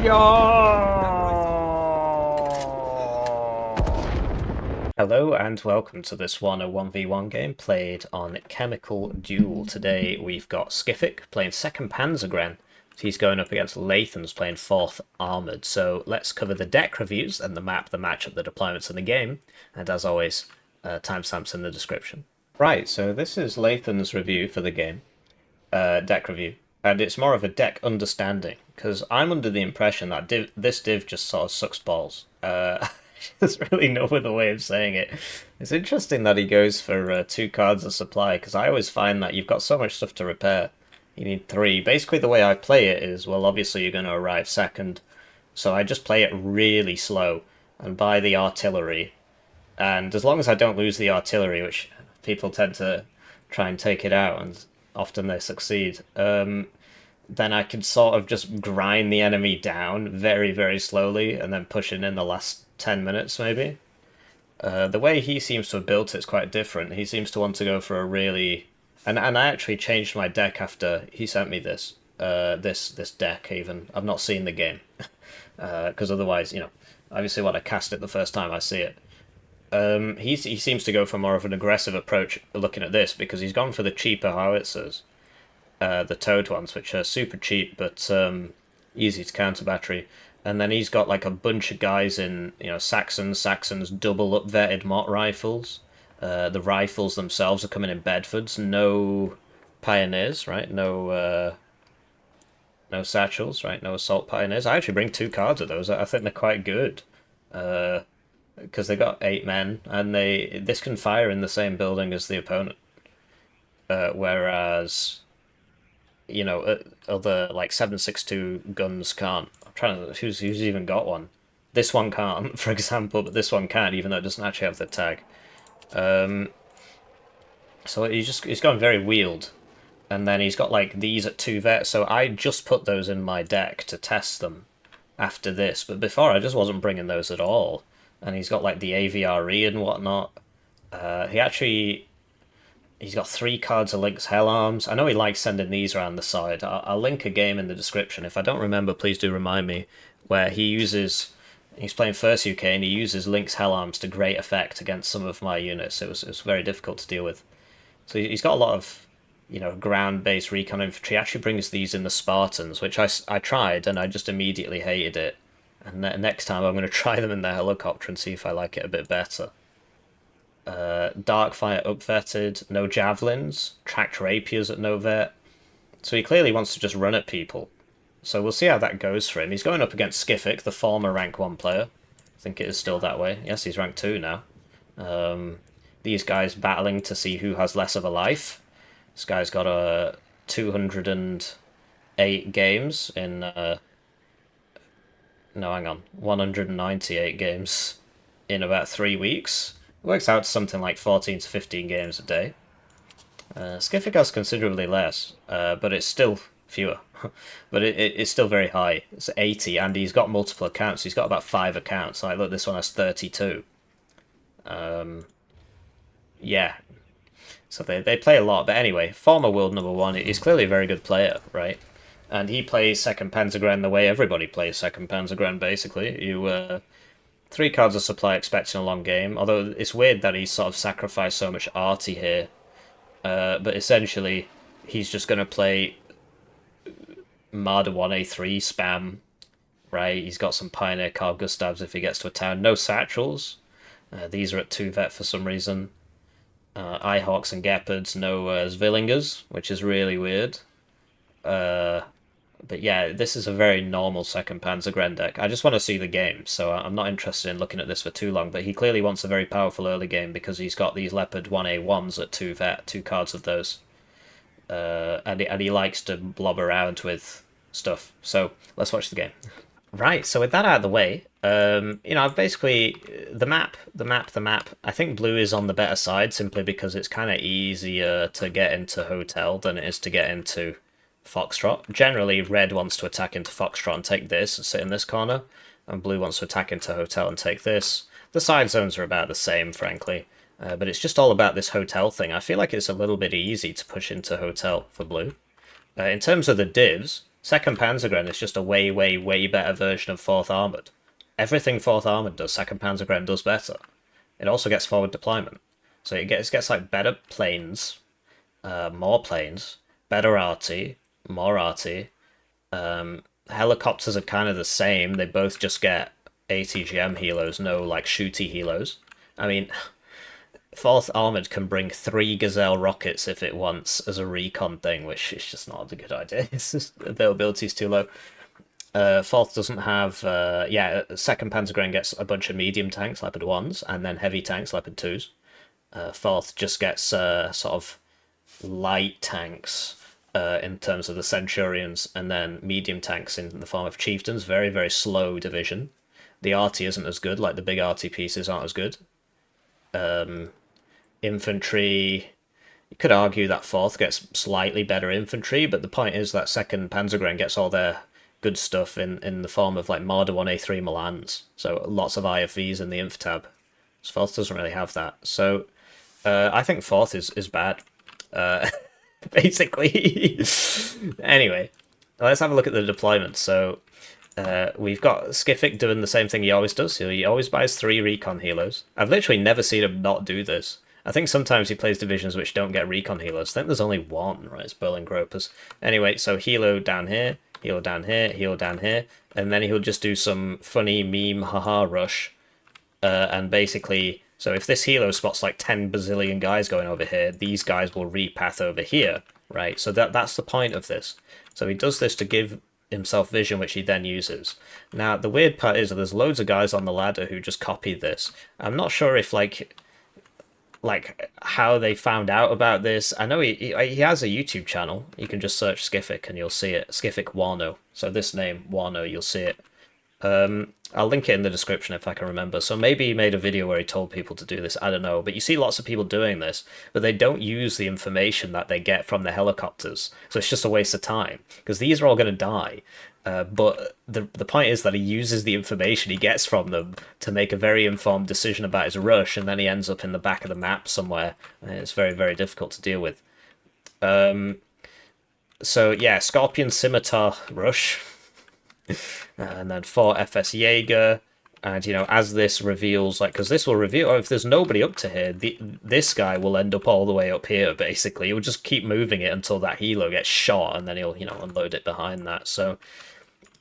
Hello and welcome to this Warno 1v1 game played on Chemical Duel. Today we've got Skiffik playing 2nd Panzergren. He's going up against Lathans playing 4th Armoured. So let's cover the deck reviews and the map, the matchup, the deployments in the game. And as always, timestamps in the description. Right, so this is Lathan's review for the game. Deck review. And it's more of a deck understanding, because I'm under the impression that this div just sort of sucks balls. There's really no other way of saying it. It's interesting that he goes for 2 cards of supply, because I always find that you've got so much stuff to repair. You need 3. Basically, the way I play it is, well, obviously you're going to arrive second, so I just play it really slow and buy the artillery. And as long as I don't lose the artillery, which people tend to try and take it out, and often they succeed, then I can sort of just grind the enemy down very, very slowly and then push it in the last 10 minutes, maybe. The way he seems to have built it's quite different. He seems to want to go for a really... And I actually changed my deck after he sent me this. This deck, even. I've not seen the game. Because otherwise, you know, obviously when I cast it the first time I see it. He seems to go for more of an aggressive approach looking at this, because he's gone for the cheaper howitzers. The towed ones, which are super cheap but easy to counter battery. And then he's got like a bunch of guys in, you know, Saxons double up-vetted Mott rifles. The rifles themselves are coming in Bedfords. No Pioneers, right? No satchels, right? No Assault Pioneers. I actually bring 2 cards of those. I think they're quite good. Because they got 8 men, and this can fire in the same building as the opponent. Whereas... you know, other like 7.62 guns can't. I'm trying to who's even got one. This one can't, for example, but this one can, even though it doesn't actually have the tag. So he's gone very wheeled, and then he's got like these at 2 vet. So I just put those in my deck to test them after this, but before I just wasn't bringing those at all. And he's got like the AVRE and whatnot. He's got 3 cards of Link's Hell Arms. I know he likes sending these around the side. I'll link a game in the description. If I don't remember, please do remind me. Where he's playing first UK and he uses Link's Hell Arms to great effect against some of my units. It was very difficult to deal with. So he's got a lot of, you know, ground-based recon infantry. He actually brings these in the Spartans, which I tried and I just immediately hated it. And next time I'm going to try them in the helicopter and see if I like it a bit better. Darkfire upvetted, no javelins, tracked rapiers at no vet. So he clearly wants to just run at people. So we'll see how that goes for him. He's going up against Skiffik, the former rank 1 player. I think it is still that way. Yes, he's rank 2 now. These guys battling to see who has less of a life. This guy's got 208 games in... no, hang on. 198 games in about 3 weeks. Works out to something like 14 to 15 games a day. Skiffik has considerably less, but it's still fewer. But it's still very high. It's 80, and he's got multiple accounts. He's got about 5 accounts. Like, look, this one has 32. Yeah. So they play a lot. But anyway, former world number 1, he's clearly a very good player, right? And he plays 2nd Panzergren the way everybody plays 2nd Panzergren, basically. You... 3 cards of supply expecting a long game, although it's weird that he's sort of sacrificed so much arty here. But essentially, he's just going to play Marder 1A3 spam, right? He's got some Pioneer Carl Gustavs if he gets to a town. No satchels. These are at 2 vet for some reason. Eyehawks and Gepards, no Zvillingers, which is really weird. But yeah, this is a very normal 2nd Panzergren deck. I just want to see the game, so I'm not interested in looking at this for too long, but he clearly wants a very powerful early game because he's got these Leopard 1A1s at 2 vet, 2 cards of those. And he likes to blob around with stuff. So let's watch the game. Right, so with that out of the way, you know, I've basically... The map. I think blue is on the better side simply because it's kind of easier to get into Hotel than it is to get into Foxtrot. Generally, red wants to attack into Foxtrot and take this and sit in this corner, and blue wants to attack into Hotel and take this. The side zones are about the same, frankly, but it's just all about this Hotel thing. I feel like it's a little bit easy to push into Hotel for blue. In terms of the divs, 2nd Panzergren is just a way, way, way better version of 4th Armoured. Everything 4th Armoured does, 2nd Panzergren does better. It also gets forward deployment. So it gets like better planes, more planes, better arty, more arty. Helicopters are kind of the same. They both just get ATGM helos, no like shooty helos. I mean, 4th Armoured can bring 3 Gazelle rockets if it wants as a recon thing, which is just not a good idea. It's just, availability is too low. 4th doesn't have, 2nd Panzergren gets a bunch of medium tanks, Leopard 1s, and then heavy tanks, Leopard 2s. 4th just gets sort of light tanks in terms of the Centurions, and then medium tanks in the form of Chieftains. Very, very slow division. The arty isn't as good, like the big arty pieces aren't as good. Infantry, you could argue that 4th gets slightly better infantry, but the point is that 2nd Panzergren gets all their good stuff in the form of like Marder 1A3 Milans, so lots of IFVs in the Inf-tab. So 4th doesn't really have that. So I think 4th is bad, basically. Anyway, let's have a look at the deployment. So we've got Skiffik doing the same thing he always does. He always buys 3 recon helos. I've literally never seen him not do this. I think sometimes he plays divisions which don't get recon helos. I think there's only one, right? It's Berlin Gropers. Anyway, so helo down here, helo down here, helo down here, and then he'll just do some funny meme haha rush. And basically, so if this helo spots like 10 bazillion guys going over here, these guys will repath over here, right? So that's the point of this. So he does this to give himself vision, which he then uses. Now, the weird part is that there's loads of guys on the ladder who just copied this. I'm not sure if, like how they found out about this. I know he has a YouTube channel. You can just search Skiffik and you'll see it. Skiffik Warno. So this name, Warno, you'll see it. I'll link it in the description if I can remember. So maybe he made a video where he told people to do this, I don't know. But you see lots of people doing this, but they don't use the information that they get from the helicopters. So it's just a waste of time, because these are all going to die. But the point is that he uses the information he gets from them to make a very informed decision about his rush, and then he ends up in the back of the map somewhere, and it's very, very difficult to deal with. So yeah, Scorpion Scimitar rush. And then 4 FS Jaeger, and as this reveals, like, because this will reveal, if there's nobody up to here, this guy will end up all the way up here, basically. He'll just keep moving it until that helo gets shot, and then he'll, unload it behind that. So,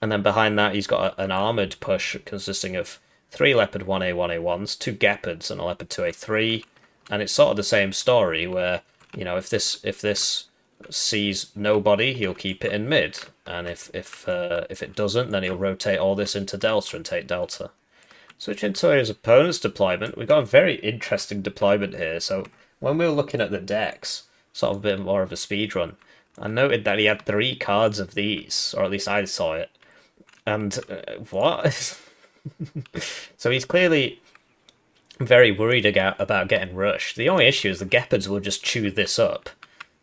and then behind that, he's got an armoured push consisting of 3 Leopard 1A1A1s, 2 Gepards, and a Leopard 2A3, and it's sort of the same story, where, if this sees nobody, he'll keep it in mid, and if it doesn't, then he'll rotate all this into Delta and take Delta. Switching to his opponent's deployment, we've got a very interesting deployment here. So when we were looking at the decks, sort of a bit more of a speed run, I noted that he had 3 cards of these, or at least I saw it. And what? So he's clearly very worried about getting rushed. The only issue is the Gepards will just chew this up.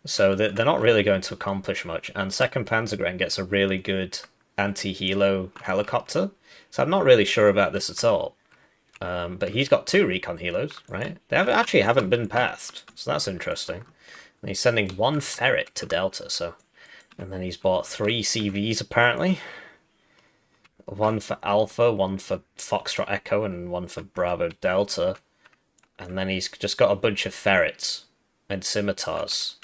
So they're not really going to accomplish much, and 2nd Panzergren gets a really good anti-helo helicopter, so I'm not really sure about this at all. But he's got 2 recon helos, right? They haven't been pathed, so that's interesting. And he's sending 1 ferret to Delta, so... And then he's bought 3 CVs, apparently. 1 for Alpha, 1 for Foxtrot Echo, and 1 for Bravo Delta. And then he's just got a bunch of ferrets and scimitars.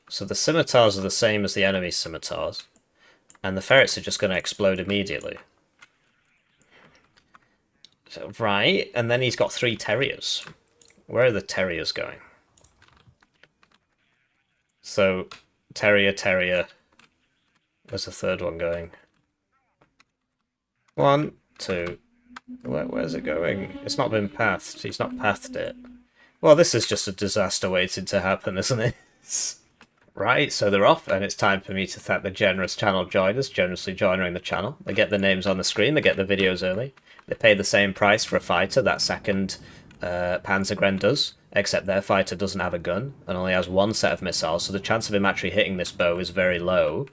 So the scimitars are the same as the enemy's scimitars, and the ferrets are just going to explode immediately. So, right, and then he's got 3 terriers. Where are the terriers going? So, terrier. Where's the 3rd one going? 1, 2. Where's it going? It's not been pathed. He's not pathed it. Well, this is just a disaster waiting to happen, isn't it? Right, so they're off, and it's time for me to thank the generous channel joiners, generously joining the channel. They get the names on the screen, they get the videos early. They pay the same price for a fighter that 2nd Panzergren does, except their fighter doesn't have a gun, and only has 1 set of missiles, so the chance of him actually hitting this bow is very low,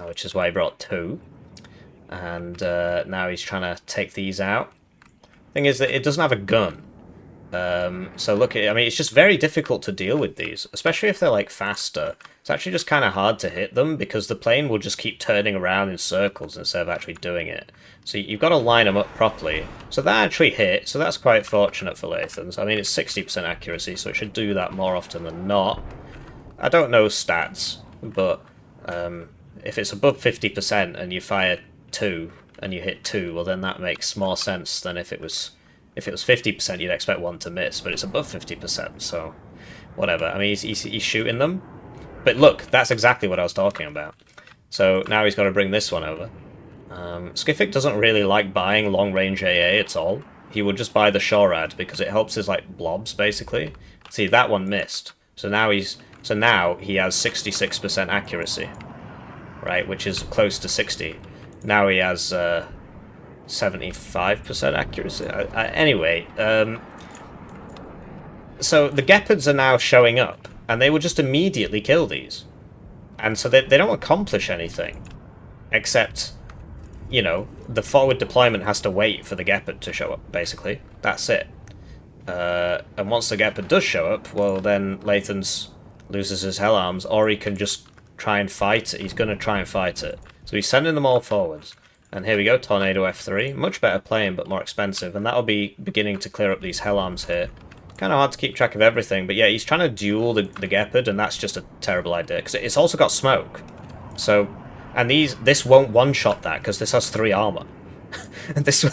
which is why he brought 2. And now he's trying to take these out. Thing is that it doesn't have a gun, So look at it. I mean, it's just very difficult to deal with these, especially if they're like faster. It's actually just kind of hard to hit them because the plane will just keep turning around in circles instead of actually doing it. So you've got to line them up properly. So that actually hit, so that's quite fortunate for Lathans. I mean, it's 60% accuracy, so it should do that more often than not. I don't know stats, but if it's above 50% and you fire 2 and you hit 2, well then that makes more sense than if it was 50%, you'd expect one to miss, but it's above 50%, so whatever. I mean, he's shooting them. But look, that's exactly what I was talking about. So now he's got to bring this one over. Skiffik doesn't really like buying long-range AA at all. He would just buy the Shorad because it helps his like blobs, basically. See, that one missed. So now he has 66% accuracy, right, which is close to 60. Now he has 75% accuracy. Anyway, so the Gepards are now showing up, and they will just immediately kill these. And so they don't accomplish anything, except, you know, the forward deployment has to wait for the Gepard to show up, basically. That's it. And once the Gepard does show up, well, then Lathans loses his Hell Arms, or he can just try and fight it. He's going to try and fight it. So he's sending them all forwards. And here we go, Tornado F3. Much better playing, but more expensive. And that'll be beginning to clear up these Hell Arms here. Kind of hard to keep track of everything, but yeah, he's trying to duel the Gepard, and that's just a terrible idea, because it's also got smoke. So, and this won't one-shot that, because this has 3 armor. And these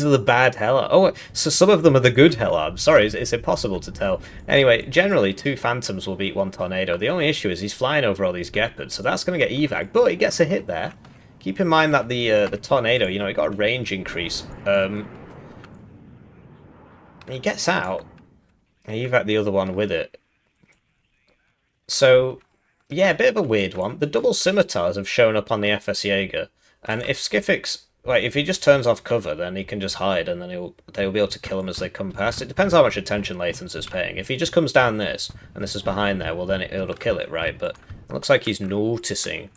are the bad Hell Arms. Oh, so some of them are the good Hell Arms. Sorry, it's impossible to tell. Anyway, generally, 2 Phantoms will beat 1 Tornado. The only issue is he's flying over all these Gepards, so that's going to get evac, but he gets a hit there. Keep in mind that the Tornado, you know, it got a range increase. He gets out. And evac the other one with it. So, yeah, a bit of a weird one. The double scimitars have shown up on the FS Jaeger, and if Skiffik's, like, if he just turns off cover, then he can just hide, and then they'll be able to kill him as they come past. It depends how much attention Lathans is paying. If he just comes down this, and this is behind there, well then it'll kill it, right? But it looks like he's noticing.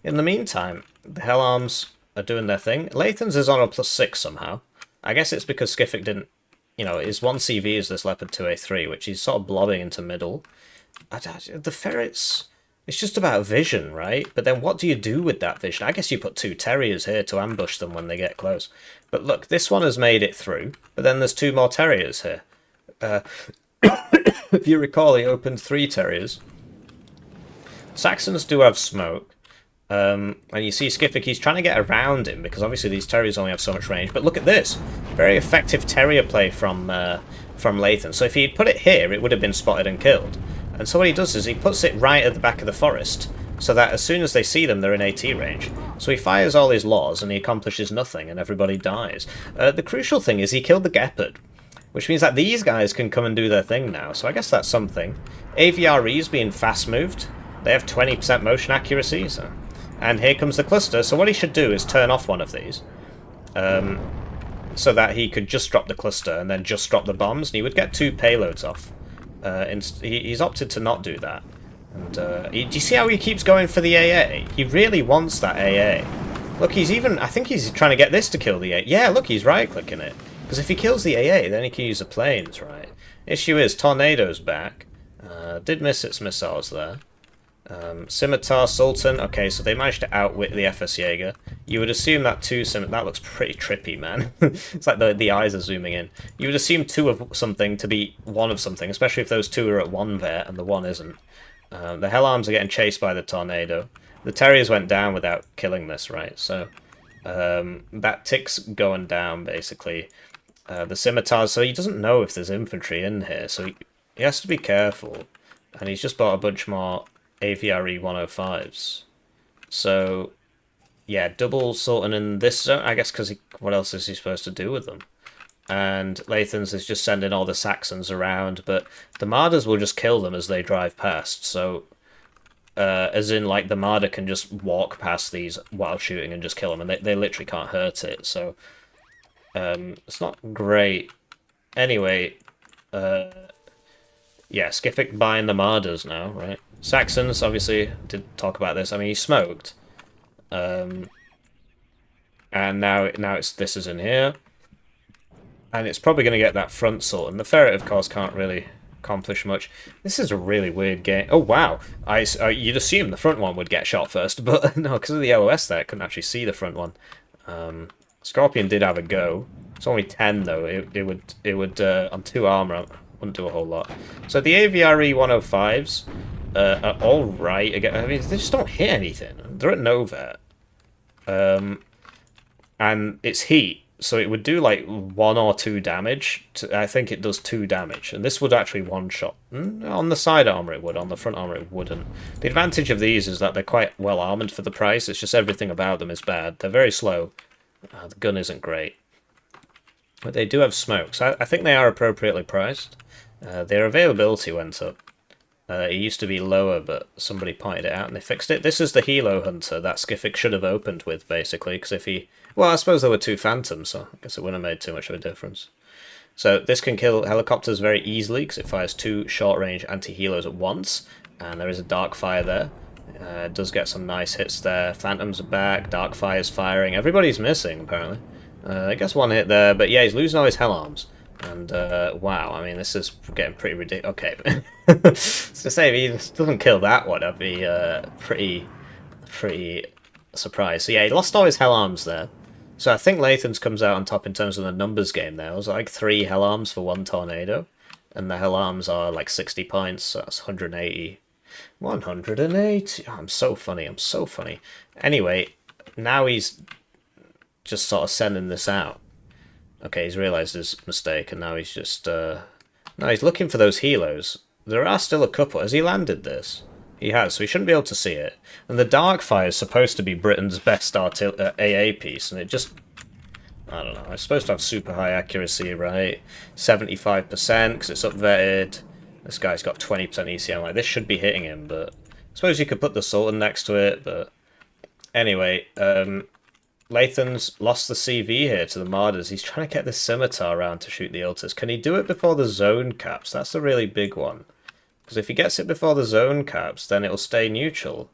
In the meantime, the Hell Arms are doing their thing. Lathans is on a +6 somehow. I guess it's because Skiffik didn't, you know, his 1 CV is this Leopard 2A3, which he's sort of blobbing into middle. The ferrets, it's just about vision, right? But then what do you do with that vision? I guess you put 2 terriers here to ambush them when they get close. But look, this one has made it through, but then there's 2 more terriers here. If you recall, he opened 3 terriers. Saxons do have smoke. And you see Skiffik, he's trying to get around him, because obviously these terriers only have so much range. But look at this. Very effective terrier play from Lathan. So if he'd put it here, it would have been spotted and killed. And so what he does is he puts it right at the back of the forest, so that as soon as they see them, they're in AT range. So he fires all his laws, and he accomplishes nothing, and everybody dies. The crucial thing is he killed the Gepard, which means that these guys can come and do their thing now. So I guess that's something. AVRE's being fast moved. They have 20% motion accuracy, so... And here comes the cluster, so what he should do is turn off one of these. So that he could just drop the cluster and then just drop the bombs, and he would get 2 payloads off. He's opted to not do that. And do you see how he keeps going for the AA? He really wants that AA. Look, I think he's trying to get this to kill the AA. Yeah, look, he's right-clicking it. Because if he kills the AA, then he can use the planes, right? Issue is, Tornado's back. Did miss its missiles there. Scimitar, Sultan. Okay, so they managed to outwit the FS Jaeger. You would assume that 2 that looks pretty trippy, man. It's like the eyes are zooming in. You would assume 2 of something to be 1 of something, especially if those 2 are at 1 there and the 1 isn't. The Hell Arms are getting chased by the Tornado. The Terriers went down without killing this, right? So that tick's going down, basically. The Scimitars, so he doesn't know if there's infantry in here, so he has to be careful. And he's just bought a bunch more AVRE 105s. So, yeah, double Sultan in this zone, I guess, because what else is he supposed to do with them? And Lathans is just sending all the Saxons around, but the Marders will just kill them as they drive past, so... as in, like, the Marder can just walk past these while shooting and just kill them, and they literally can't hurt it, so... it's not great. Anyway, yeah, Skiffik buying the Marders now, right? Saxons, obviously, did talk about this. I mean, he smoked. And now this is in here. And it's probably going to get that front sword. And the ferret, of course, can't really accomplish much. This is a really weird game. Oh, wow. You'd assume the front one would get shot first, but no, because of the OS there, I couldn't actually see the front one. Scorpion did have a go. It's only 10, though. It would on 2 armor, wouldn't do a whole lot. So the AVRE 105s are all right. Again, I mean, they just don't hit anything. They're at Nova. And it's heat. So it would do like 1 or 2 damage. I think it does 2 damage. And this would actually one-shot. On the side armor it would, on the front armor it wouldn't. The advantage of these is that they're quite well armored for the price. It's just everything about them is bad. They're very slow. The gun isn't great. But they do have smokes. I think they are appropriately priced. Their availability went up. It used to be lower, but somebody pointed it out and they fixed it. This is the Helo Hunter that Skiffik should have opened with, basically, because if he... Well, I suppose there were 2 Phantoms, so I guess it wouldn't have made too much of a difference. So this can kill helicopters very easily, because it fires 2 short-range anti-helos at once, and there is a Dark Fire there. It does get some nice hits there. Phantoms are back, Dark Fire's firing. Everybody's missing, apparently. I guess 1 hit there, but yeah, he's losing all his hell arms. And, wow, I mean, this is getting pretty ridiculous. Okay, to say, if he doesn't kill that one, I'd be pretty surprised. So yeah, he lost all his hell arms there. So I think Lathans comes out on top in terms of the numbers game there. It was like 3 hell arms for 1 tornado. And the hell arms are like 60 points, so that's 180. 180. Oh, I'm so funny, I'm so funny. Anyway, now he's just sort of sending this out. Okay, he's realised his mistake, and now he's just... now he's looking for those helos. There are still a couple. Has he landed this? He has, so he shouldn't be able to see it. And the Darkfire is supposed to be Britain's best AA piece, and it just... I don't know, it's supposed to have super high accuracy, right? 75%, because it's upvetted. This guy's got 20% ECM. Like, this should be hitting him, but... I suppose you could put the Sultan next to it, but... Anyway, Lathan's lost the CV here to the Martyrs. He's trying to get this Scimitar around to shoot the Ultis. Can he do it before the zone caps? That's the really big one. Because if he gets it before the zone caps, then it'll stay neutral.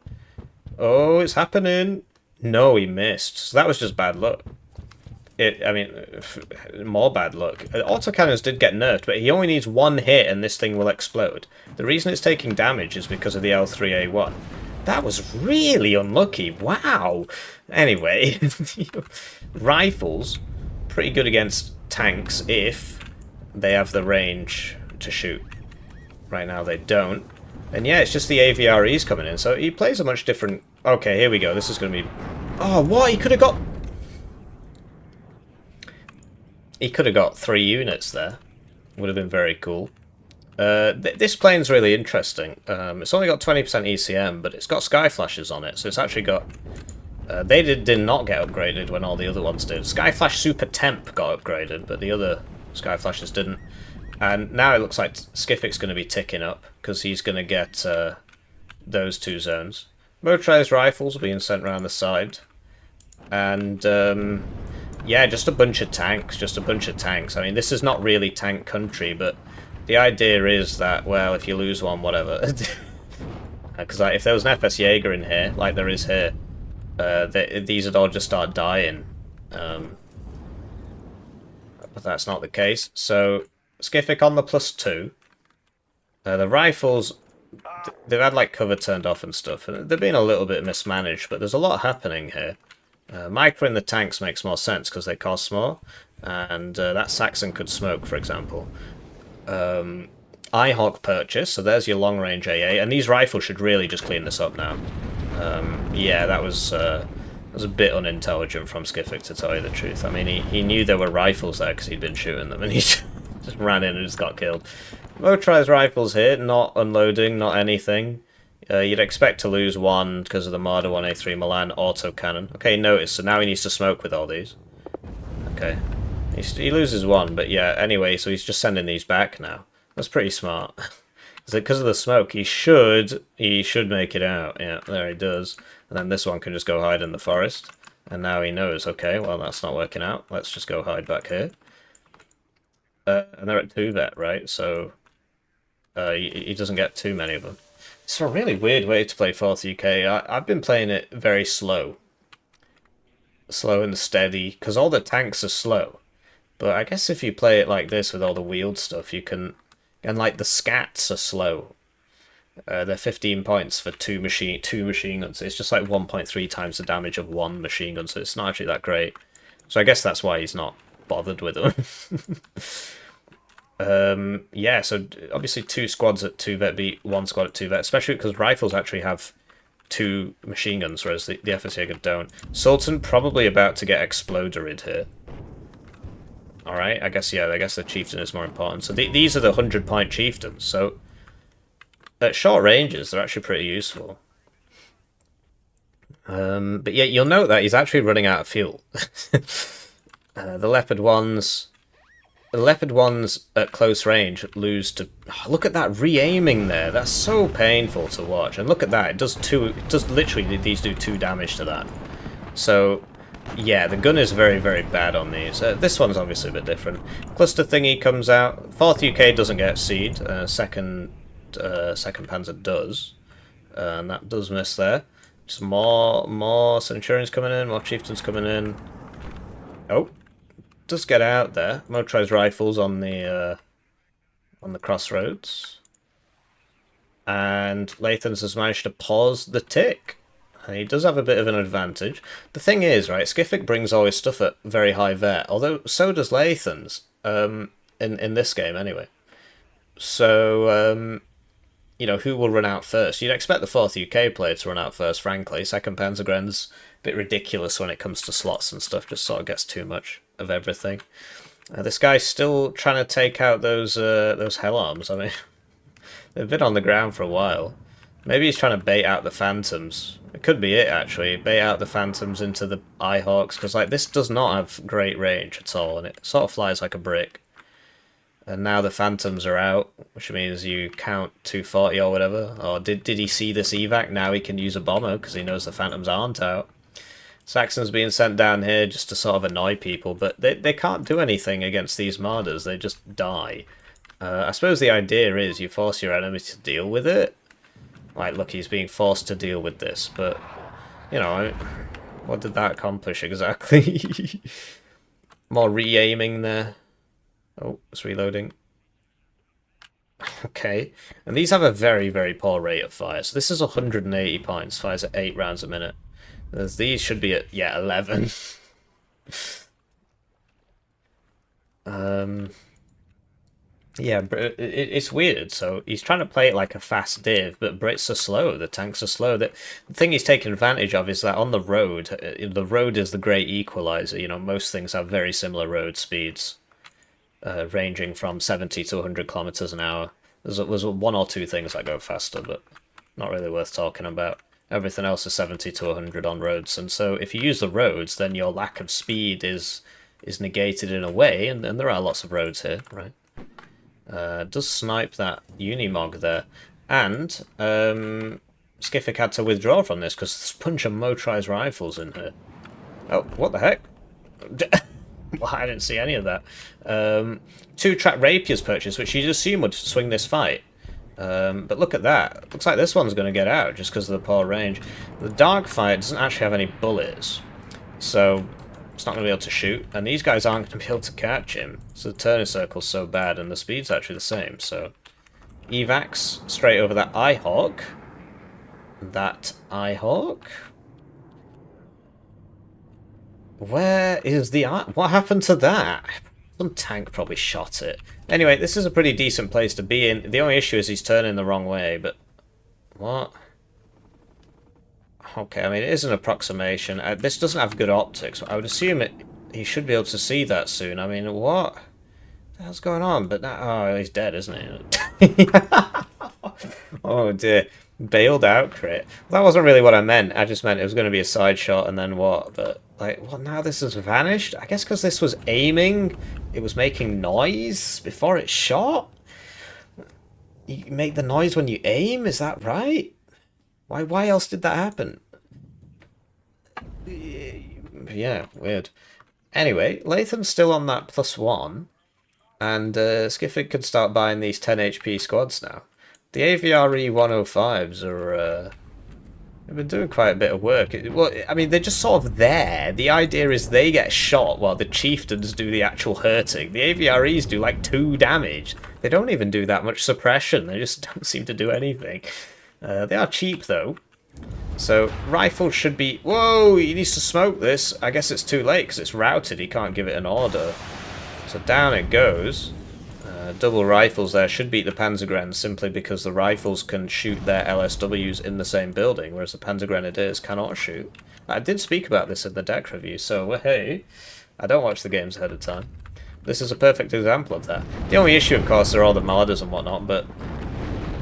Oh, it's happening. No, he missed. So that was just bad luck. I mean, more bad luck. Autocannons did get nerfed, but he only needs 1 hit and this thing will explode. The reason it's taking damage is because of the L3A1. That was really unlucky. Wow. Anyway, rifles, pretty good against tanks if they have the range to shoot. Right now they don't. And yeah, it's just the AVREs coming in, so he plays a much different... Okay, here we go. This is going to be... Oh, what? He could have got... He could have got 3 units there. Would have been very cool. This plane's really interesting. It's only got 20% ECM, but it's got sky flashes on it, so it's actually got... they did not get upgraded when all the other ones did. Skyflash Super Temp got upgraded, but the other sky flashes didn't. And now it looks like Skiffik's going to be ticking up, because he's going to get those 2 zones. Motorized rifles being sent around the side. And, yeah, just a bunch of tanks, I mean, this is not really tank country, but the idea is that, well, if you lose one, whatever. Because if there was an FS Jaeger in here, like there is here, these would all just start dying. But that's not the case. So, Skiffik on the +2. The rifles, they've had like cover turned off and stuff, and they've been a little bit mismanaged, but there's a lot happening here. Micro in the tanks makes more sense because they cost more, and that Saxon could smoke, for example. Ihawk purchase, so there's your long-range AA, and these rifles should really just clean this up now. Yeah, that was a bit unintelligent from Skiffik, to tell you the truth. I mean, he knew there were rifles there because he'd been shooting them, and he just ran in and just got killed. Motorized rifles here, not unloading, not anything. You'd expect to lose 1 because of the Marder 1A3 Milan autocannon. Okay, notice, so now he needs to smoke with all these. Okay. He loses 1, but yeah, anyway, so he's just sending these back now. That's pretty smart. Because of the smoke, he should make it out. Yeah, there he does. And then this one can just go hide in the forest. And now he knows, okay, well, that's not working out. Let's just go hide back here. And they're at 2 vet, right? So he doesn't get too many of them. It's a really weird way to play 4th UK. I've been playing it very slow. Slow and steady, because all the tanks are slow. But I guess if you play it like this with all the wheeled stuff, you can... And, like, the scats are slow. They're 15 points for two machine guns. It's just like 1.3 times the damage of one machine gun, so it's not actually that great. So I guess that's why he's not bothered with them. Yeah, so obviously 2 squads at 2 vet beat 1 squad at 2 vet, especially because rifles actually have 2 machine guns, whereas the FS don't. Sultan probably about to get exploded here. Alright, I guess the chieftain is more important. So these are the 100-point chieftains, so at short ranges, they're actually pretty useful. But yeah, you'll note that he's actually running out of fuel. The leopard ones at close range lose to... Oh, look at that re-aiming there. That's so painful to watch. And look at that. It does literally, these do 2 damage to that. So yeah, the gun is very, very bad on these. This one's obviously a bit different. Cluster thingy comes out. 4th UK doesn't get seed. Second Panzer does. And that does miss there. Some more Centurions coming in, more Chieftains coming in. Oh, does get out there. Motorized rifles on the crossroads. And Lathans has managed to pause the tick. And he does have a bit of an advantage. The thing is, right, Skiffik brings all his stuff at very high vet, although so does Lathans, in this game anyway. So, you know, who will run out first? You'd expect the 4th UK player to run out first, frankly. 2nd Panzergren's a bit ridiculous when it comes to slots and stuff, just sort of gets too much of everything. This guy's still trying to take out those hell arms. I mean, they've been on the ground for a while. Maybe he's trying to bait out the Phantoms. It could be it, actually. Bait out the Phantoms into the Eyehawks, because like this does not have great range at all, and it sort of flies like a brick. And now the Phantoms are out, which means you count 240 or whatever. Or did he see this evac? Now he can use a bomber, because he knows the Phantoms aren't out. Saxon's being sent down here just to sort of annoy people, but they can't do anything against these Marders. They just die. I suppose the idea is you force your enemy to deal with it. Like, look, he's being forced to deal with this, but, you know, what did that accomplish exactly? More re-aiming there. Oh, it's reloading. Okay, and these have a very, very poor rate of fire. So this is 180 points, fires at 8 rounds a minute. Whereas these should be at, yeah, 11. Yeah, it's weird. So he's trying to play it like a fast div, but Brits are slow. The tanks are slow. The thing he's taking advantage of is that on the road is the great equalizer. You know, most things have very similar road speeds, ranging from 70 to 100 kilometers an hour. There's 1 or 2 things that go faster, but not really worth talking about. Everything else is 70 to 100 on roads, and so if you use the roads, then your lack of speed is negated in a way, and there are lots of roads here, right? Does snipe that Unimog there. And Skiffik had to withdraw from this because there's a bunch of motorized rifles in here. Oh, what the heck? Well, I didn't see any of that. 2-track rapiers purchased, which you'd assume would swing this fight. But look at that. Looks like this one's going to get out just because of the poor range. The dark fight doesn't actually have any bullets, so it's not going to be able to shoot, and these guys aren't going to be able to catch him. So the turning circle's so bad, and the speed's actually the same. So evacs straight over that Eyehawk. That Eyehawk. Where is the... What happened to that? Some tank probably shot it. Anyway, this is a pretty decent place to be in. The only issue is he's turning the wrong way, but... What? Okay, I mean, it is an approximation. This doesn't have good optics. I would assume he should be able to see that soon. I mean, what the hell's going on? But now, oh, he's dead, isn't he? Oh dear. Bailed out crit. Well, that wasn't really what I meant. I just meant it was going to be a side shot and then what? But, like, what, now this has vanished? I guess because this was aiming, it was making noise before it shot? You make the noise when you aim? Is that right? Why else did that happen? Yeah, weird. Anyway, Lathan's still on that +1, and Skiffik can start buying these 10 HP squads now. The AVRE 105s are They've been doing quite a bit of work. Well, I mean, they're just sort of there. The idea is they get shot while the chieftains do the actual hurting. The AVREs do like 2 damage. They don't even do that much suppression. They just don't seem to do anything. They are cheap, though. So, rifles should be... Whoa, he needs to smoke this. I guess it's too late because it's routed. He can't give it an order. So down it goes. Double rifles there should beat the Panzergrenadiers simply because the rifles can shoot their LSWs in the same building, whereas the Panzergrenadiers cannot shoot. I did speak about this in the deck review, so hey, I don't watch the games ahead of time. This is a perfect example of that. The only issue, of course, are all the Maladas and whatnot, but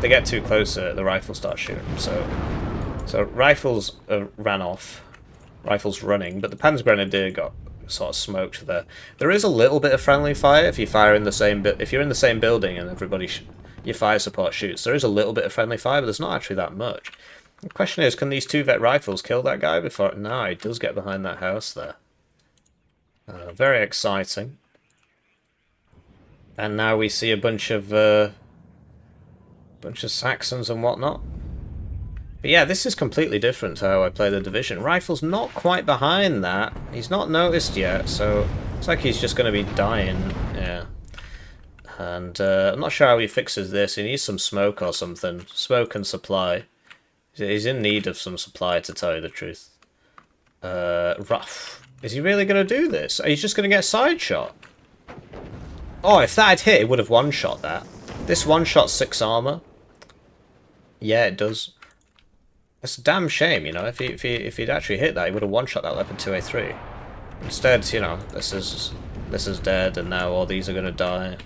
they get too close, the rifles start shooting. So rifles ran off, rifles running, but the Panzergrenadier got sort of smoked there. There is a little bit of friendly fire if you fire in the same if you're in the same building and everybody your fire support shoots. There is a little bit of friendly fire, but there's not actually that much. The question is, can these 2 vet rifles kill that guy before? No, he does get behind that house there. Very exciting. And now we see a bunch of Saxons and whatnot. But yeah, this is completely different to how I play the Division. Rifle's not quite behind that. He's not noticed yet, so it's like he's just going to be dying. Yeah. And I'm not sure how he fixes this. He needs some smoke or something. Smoke and supply. He's in need of some supply, to tell you the truth. Rough. Is he really going to do this? He's just going to get side shot. Oh, if that had hit, it would have one-shot that. This one-shot 6 armor. Yeah, it does. It's a damn shame, you know. If he'd actually hit that, he would have one-shot that Leopard 2A3. Instead, you know, this is dead, and now all these are going to die.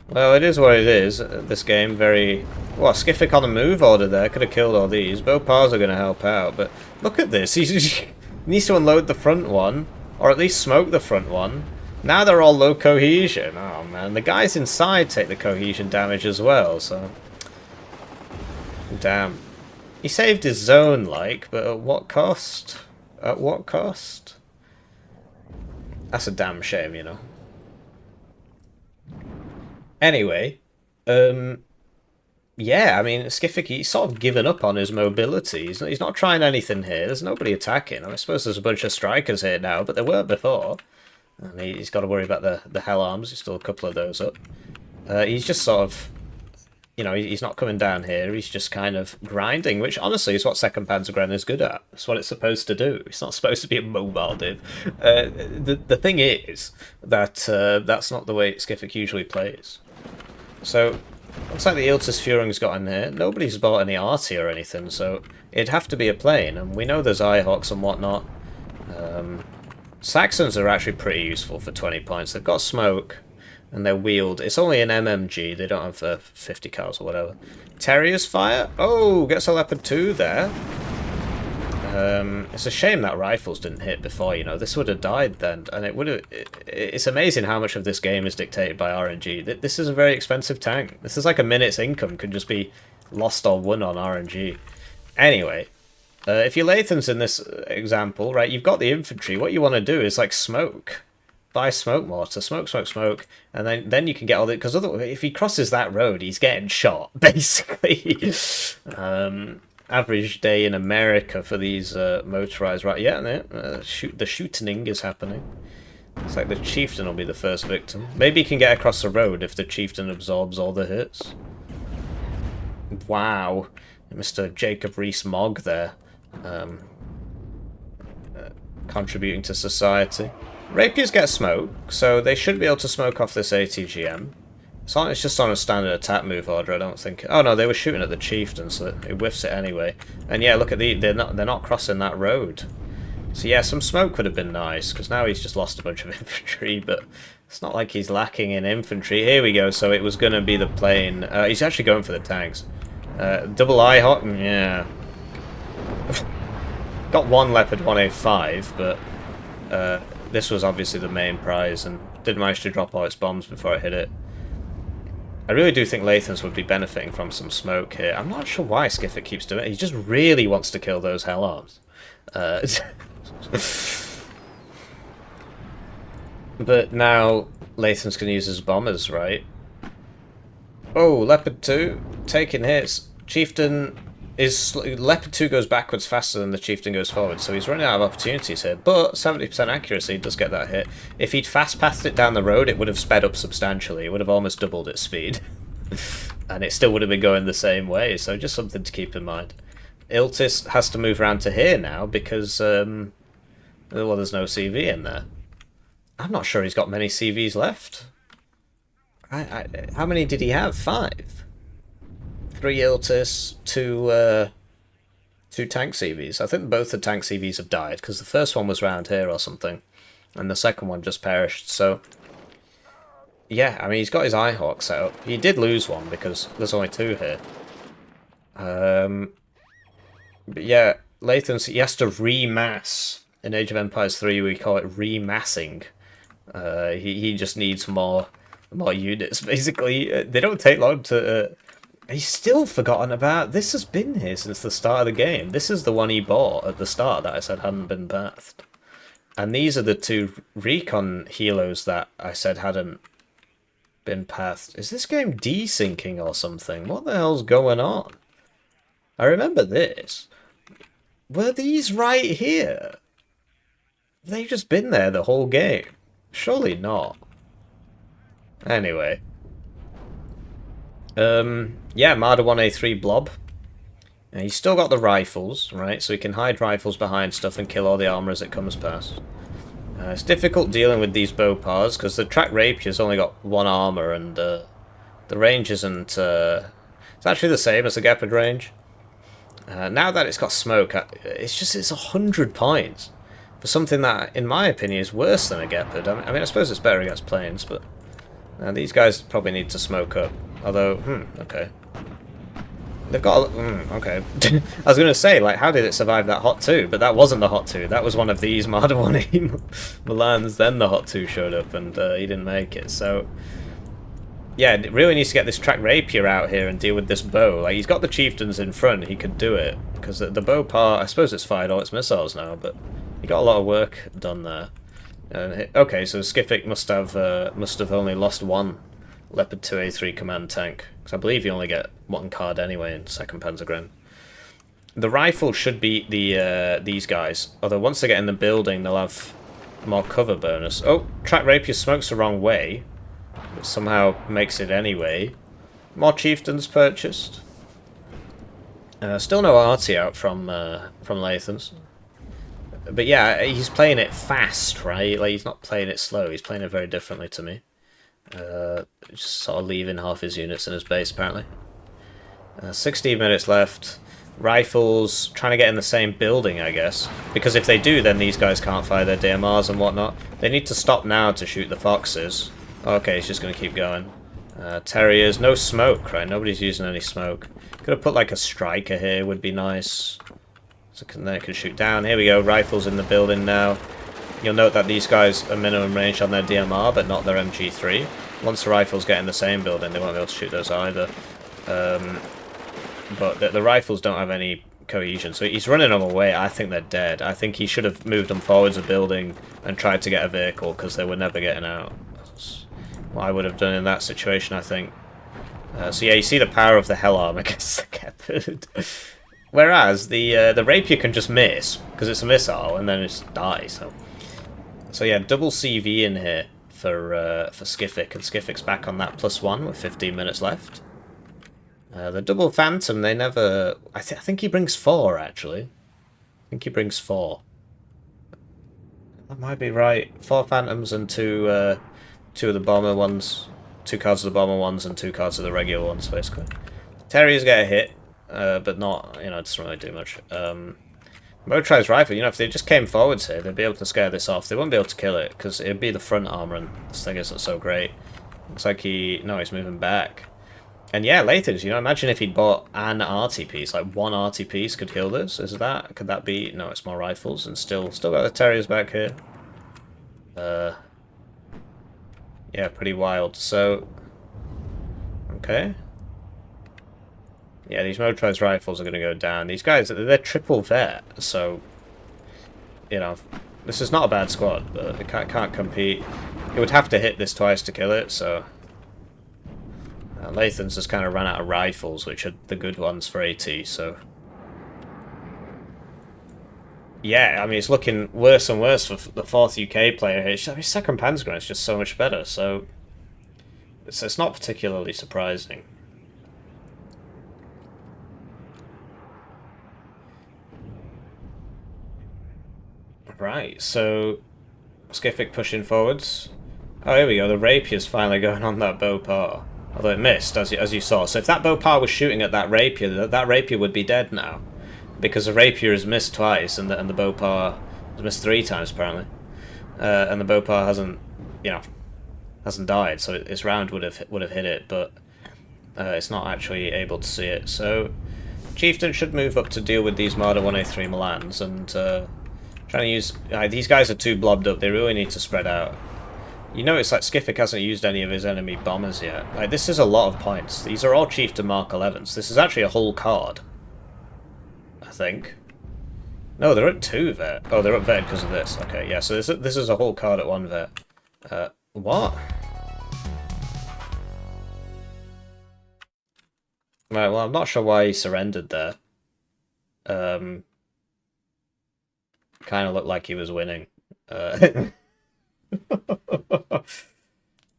Well, it is what it is. This game, very... Well, Skiffik on the move order there. Could have killed all these. Both powers are going to help out, but look at this. He needs to unload the front one, or at least smoke the front one. Now they're all low cohesion. Oh, man. The guys inside take the cohesion damage as well, so... Damn. He saved his zone, like, but at what cost? At what cost? That's a damn shame, you know. Anyway, yeah, I mean, Skiffik, he's sort of given up on his mobility. He's not trying anything here. There's nobody attacking. I suppose there's a bunch of strikers here now, but there weren't before. And he's got to worry about the Hell Arms. There's still a couple of those up. He's just sort of... You know, he's not coming down here, he's just kind of grinding, which honestly is what 2nd Panzergren is good at. It's what it's supposed to do. It's not supposed to be a mobile div. The thing is that that's not the way Skiffik usually plays. So, looks like the Iltis Führung's got in here. Nobody's bought any arty or anything, so it'd have to be a plane, and we know there's Eyehawks and whatnot. Saxons are actually pretty useful for 20 points. They've got smoke. And they're wheeled. It's only an MMG. They don't have 50 cals or whatever. Terrier's fire. Oh, gets a Leopard 2 there. It's a shame that rifles didn't hit before, you know. This would have died then. And it would have... It's amazing how much of this game is dictated by RNG. This is a very expensive tank. This is like a minute's income could just be lost or won on RNG. Anyway, if you're Lathans in this example, right, you've got the infantry. What you want to do is, like, smoke. Buy smoke mortar, smoke, and then you can get all the... Because otherwise, if he crosses that road, he's getting shot, basically. Average day in America for these motorized... Right, yeah, the shooting is happening. It's like the chieftain will be the first victim. Maybe he can get across the road if the chieftain absorbs all the hits. Wow. Mr. Jacob Rees-Mogg there. Contributing to society. Rapiers get smoke, so they should be able to smoke off this ATGM. It's just on a standard attack move order, I don't think... Oh no, they were shooting at the chieftain, so it whiffs it anyway. And yeah, look at they're not crossing that road. So yeah, some smoke would have been nice, because now he's just lost a bunch of infantry, but it's not like he's lacking in infantry. Here we go, so it was going to be the plane. He's actually going for the tanks. Double Eyehawk, yeah. Got one Leopard 1A5, but... this was obviously the main prize, and did manage to drop all its bombs before it hit it. I really do think Lathans would be benefiting from some smoke here. I'm not sure why Skiffik keeps doing it. He just really wants to kill those Hell Arms. But now Lathans can use his bombers, right? Oh, Leopard 2 taking hits. Chieftain His Leopard 2 goes backwards faster than the Chieftain goes forward, so he's running out of opportunities here. But 70% accuracy does get that hit. If he'd fast-pathed it down the road, it would have sped up substantially. It would have almost doubled its speed. And it still would have been going the same way, so just something to keep in mind. Iltis has to move around to here now because, well, there's no CV in there. I'm not sure he's got many CVs left. How many did he have? 5? 3 Iltis, 2 tank CVs. I think both the tank CVs have died, because the first one was round here or something, and the second one just perished, so... Yeah, I mean, he's got his Eyehawk set up. He did lose one, because there's only 2 here. But yeah, Lathans, he has to remass. In Age of Empires 3, we call it remassing. He just needs more units, basically. They don't take long to... He's still forgotten about... This has been here since the start of the game. This is the one he bought at the start that I said hadn't been pathed. And these are the 2 recon helos that I said hadn't been pathed. Is this game desyncing or something? What the hell's going on? I remember this. Were these right here? They've just been there the whole game. Surely not. Anyway. Yeah, Marder 1A3 Blob. And he's still got the rifles, right? So he can hide rifles behind stuff and kill all the armor as it comes past. It's difficult dealing with these Bopars, because the Track Rapier's only got 1 armor, and the range isn't... it's actually the same as the Gepard range. Now that it's got smoke, it's 100 points. For something that, in my opinion, is worse than a Gepard. I mean, I suppose it's better against planes, but... these guys probably need to smoke up. Although, okay. They've got okay. I was going to say, like, how did it survive that Hot 2? But that wasn't the Hot 2. That was one of these Marder 1A Milans. Then the Hot 2 showed up, and he didn't make it. So, yeah, it really needs to get this Track Rapier out here and deal with this bow. Like, he's got the Chieftains in front. He could do it. Because the bow part, I suppose it's fired all its missiles now, but he got a lot of work done there. Okay, so Skiffik must have only lost 1 Leopard 2A3 command tank, because I believe you only get 1 card anyway in 2nd Panzergren. The rifle should beat these guys, although once they get in the building they'll have more cover bonus. Oh, Track Rapier smokes the wrong way, but somehow makes it anyway. More Chieftains purchased. Still no arty out from Lathans. But yeah, he's playing it fast, right? Like, he's not playing it slow, he's playing it very differently to me. Just sort of leaving half his units in his base, apparently. 16 minutes left. Rifles trying to get in the same building, I guess. Because if they do, then these guys can't fire their DMRs and whatnot. They need to stop now to shoot the Foxes. Okay, he's just going to keep going. Terriers, no smoke, right? Nobody's using any smoke. Could have put like a striker here, would be nice. So then it can shoot down. Here we go, rifles in the building now. You'll note that these guys are minimum range on their DMR, but not their MG3. Once the rifles get in the same building, they won't be able to shoot those either. But the rifles don't have any cohesion, so he's running them away. I think they're dead. I think he should have moved them forwards a building and tried to get a vehicle, because they were never getting out. That's what I would have done in that situation, I think. So yeah, you see the power of the Hell Arm against the Gepard. Whereas the Rapier can just miss, because it's a missile, and then it just dies. So yeah, double CV in here for Skiffik, and Skiffik's back on that +1 with 15 minutes left. The double Phantom, they never... I think he brings 4, actually. I think he brings 4. That might be right. 4 Phantoms and 2 of the bomber ones. 2 cards of the bomber ones and 2 cards of the regular ones, basically. Terriers get a hit, but not, it doesn't really do much. Motorized rifle, if they just came forwards here, they'd be able to scare this off. They wouldn't be able to kill it, because it'd be the front armor, and this thing isn't so great. Looks like no, he's moving back. And yeah, Lathans, imagine if he'd bought an arty piece, like 1 arty piece could kill this. Could that be, no, it's more rifles, and still got the Terriers back here. Yeah, pretty wild. So, okay. Yeah, these motorized rifles are going to go down. These guys, they're triple vet, so, this is not a bad squad, but it can't compete. It would have to hit this twice to kill it, so... Lathans just kind of ran out of rifles, which are the good ones for AT, so yeah, I mean, it's looking worse and worse for the fourth UK player here. I mean, second Panzergren is just so much better, so it's not particularly surprising. Right, so Skiffik pushing forwards. Oh, here we go. The rapier's finally going on that Bopar. Although it missed, as you saw. So if that Bopar was shooting at that rapier, that rapier would be dead now. Because the rapier has missed twice, and the Bopar has missed 3 times, apparently. And the Bopar hasn't, you know, hasn't died, so its round would have hit it, but it's not actually able to see it. So Chieftain should move up to deal with these Marder 1A3 Milans, and trying to use... these guys are too blobbed up, they really need to spread out. You notice like Skiffik hasn't used any of his enemy bombers yet. Like, this is a lot of points. These are all Chieftain Mark 11s. This is actually a whole card, I think. No, they're at 2 vet. Oh, they're up vet because of this. Okay, yeah, so this is a whole card at 1 vet. What? Right, well, I'm not sure why he surrendered there. Kind of looked like he was winning.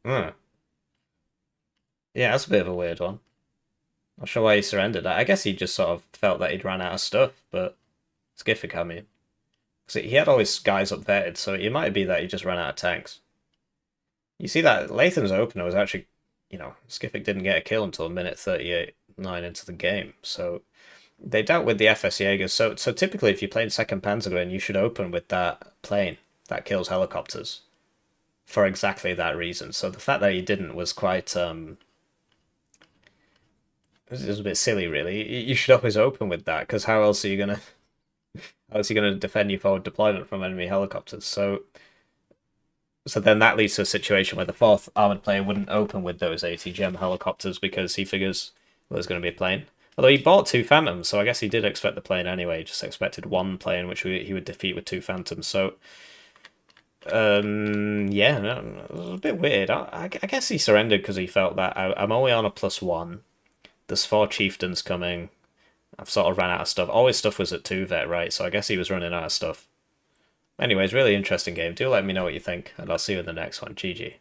Hmm. Yeah, that's a bit of a weird one. Not sure why he surrendered. I guess he just sort of felt that he'd ran out of stuff, but Skiffik, I mean. So he had all his guys up vetted, so it might be that he just ran out of tanks. You see that Lathan's opener was actually, Skiffik didn't get a kill until minute 38-9 into the game, so they dealt with the FS Jaegers. So typically if you're playing second Panzergren, you should open with that plane that kills helicopters for exactly that reason. So the fact that he didn't was quite it was a bit silly, really. You should always open with that, because how else are you gonna defend your forward deployment from enemy helicopters? So then that leads to a situation where the fourth armored player wouldn't open with those AT-GEM helicopters because he figures, well, there's going to be a plane. Although he bought 2 Phantoms, so I guess he did expect the plane anyway. He just expected 1 plane, which he would defeat with 2 Phantoms. So yeah, no, it was a bit weird. I guess he surrendered because he felt that I'm only on a +1. There's 4 chieftains coming. I've sort of ran out of stuff. All his stuff was at 2 vet, right? So I guess he was running out of stuff. Anyways, really interesting game. Do let me know what you think, and I'll see you in the next one. GG.